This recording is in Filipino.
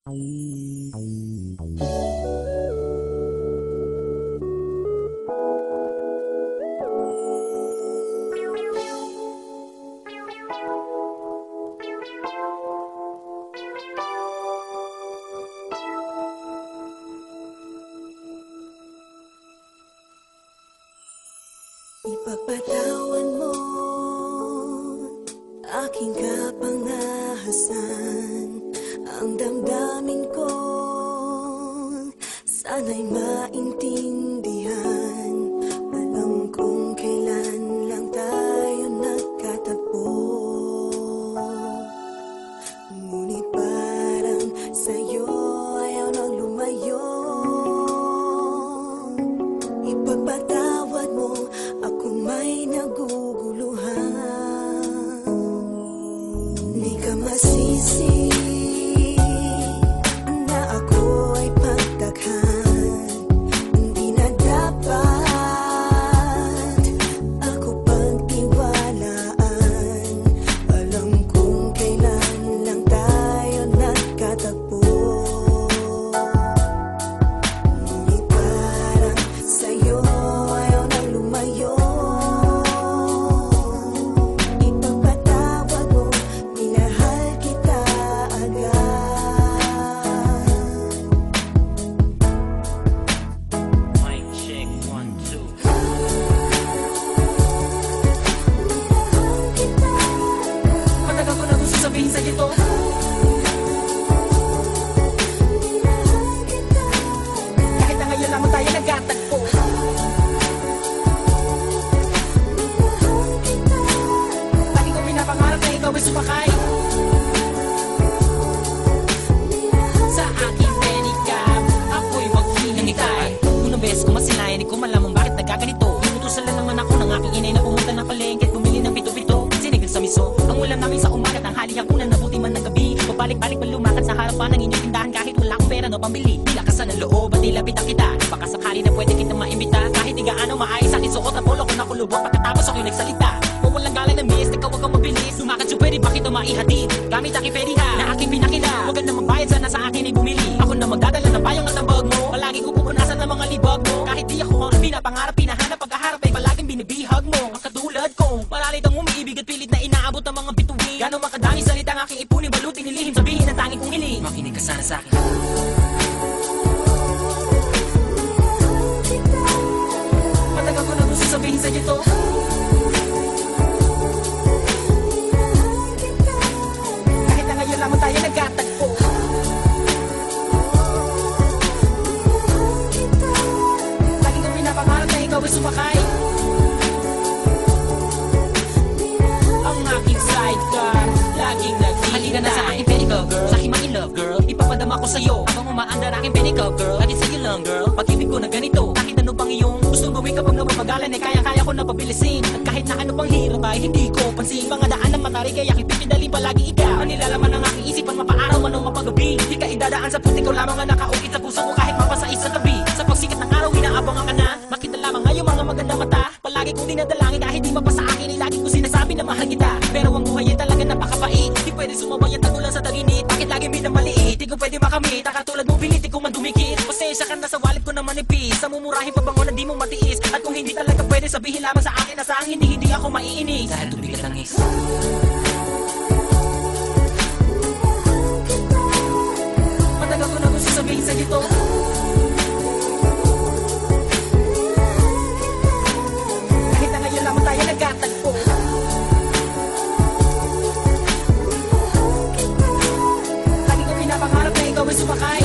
Ipagpatawan mo aking kapangahasan, ang damdamin ko sana'y maintindihan. Alam kong kailan lang tayo nagkatagpo, ngunit parang sa'yo ayaw nang lumayo. Ipagpatawad mo akong may naguguluhan. Di ka masisi na ako ay pagdakhan. Hindi na dapat ako pagtiwalaan. Alam kong kailan lang tayo nagkatagpo, ngunit parang sa'yo ayaw nang lumayo. Ipagpatawad mo, minahal kita agad. Mic check, 1, 2. Matagal ko na gusto sabihin sa'yo to. Kahit na ngayon lamang tayo nagkatagpo. Lagi kong pinapangarap na ikaw ay sumakay sa aking pedicab. Ako'y maghihintay. Unang beses ko masinayan, di ko malamang bakit nagkaganito. Inutusan lang naman ako ng aking inay na pumunta ng palengke at bumili ng pito-pito. Sinigang sa miso, ang ulam namin sa umaga, tanghali, hapunan, nabuti man ng gabi. Pabalik-balik pa lumakad sa harapan ng inyong tindahan kahit wala akong pera no pambili. Di lakasan ng loob at nilapitan kita. Baka sakali na pwede kita maimbita. Kahit di gaano maayos aking suot na polo ko na kulubot. Pagkatapos ako'y nagsalita, kung walang galang na miss, ikaw wag kang mabilis. Lumakad siya pwede bakit maihatid gamit aking pediha na aking pinakila. Huwag ka na magbayad, sana sa akin ay bumili. Ako na magdadala ng bayong at ang bag mo. Palagi ko pupunasan ng mga libag mo. Kahit di ako ang pinapangarap, pinahanap, pagkaharap ay palaging binibihag mo. Ang katulad ko, paralit ang umiibig at pilit na inaabot ang mga bituin. Gano'ng makadami salita ang aking ipunin, balutin, nilihim, sabihin ang tanging kong hiling. Makinig ka sana sa akin. Matagal ko na gusto sabihin sa'yo to. Kahit na ngayon lamang tayo nagkatagpo. Lagi kong pinapangarap na ikaw ay sumakay ang aking sidecar, laging naghihintay. Halika na sa aking pedicab, girl. Sa aking ma-in-love, girl. Ipapadama ko sa'yo habang umaandar aking pedicab, girl. Lagi sa'yo lang, girl. Pag-ibig ko na ganito, kahit ano pang iyong gustong gawin kapag napapagalan, eh kaya-kaya ko na pabilisin. At kahit na ano pang hirap ay hindi ko pansin. Mga daan ng matarik ay aking pipidali palagi ikaw. Ang nilalaman ng aking isipan, mapaaraw man o mapagabi. Di ka idadaan sa puti ko lamang ang nakaukit sa puso ko kahit mapasais sa tabi. Sa pagsikat ng araw, inaabangan ka na. Makita lamang ngayon mga maganda mata. Palagi kong dinadalangin kahit di mapasa akin, ay lagi ko sinasabi na mahal kita. Pero ang buhay ay talaga napakapait. Di pwede sumabay ang tagulan sa taginit. Bakit lagi minamaliit? Di ko pwede makamit. Katulad mo pilit, di ko man dumikit. Pasensya ka na sa wallet ko na manipis. Sa mumurahin pa bango na di mo matiis. At kung hindi talaga pwede, sabihin lamang sa akin na sa hindi ako maiinis. Dahil tubigat ang is. Matagal ko na gusto sabihin sa'yo to. Kahit na ngayon lamang tayo nagkatagpo. Lagi kong pinapangarap na ikaw ay sumakay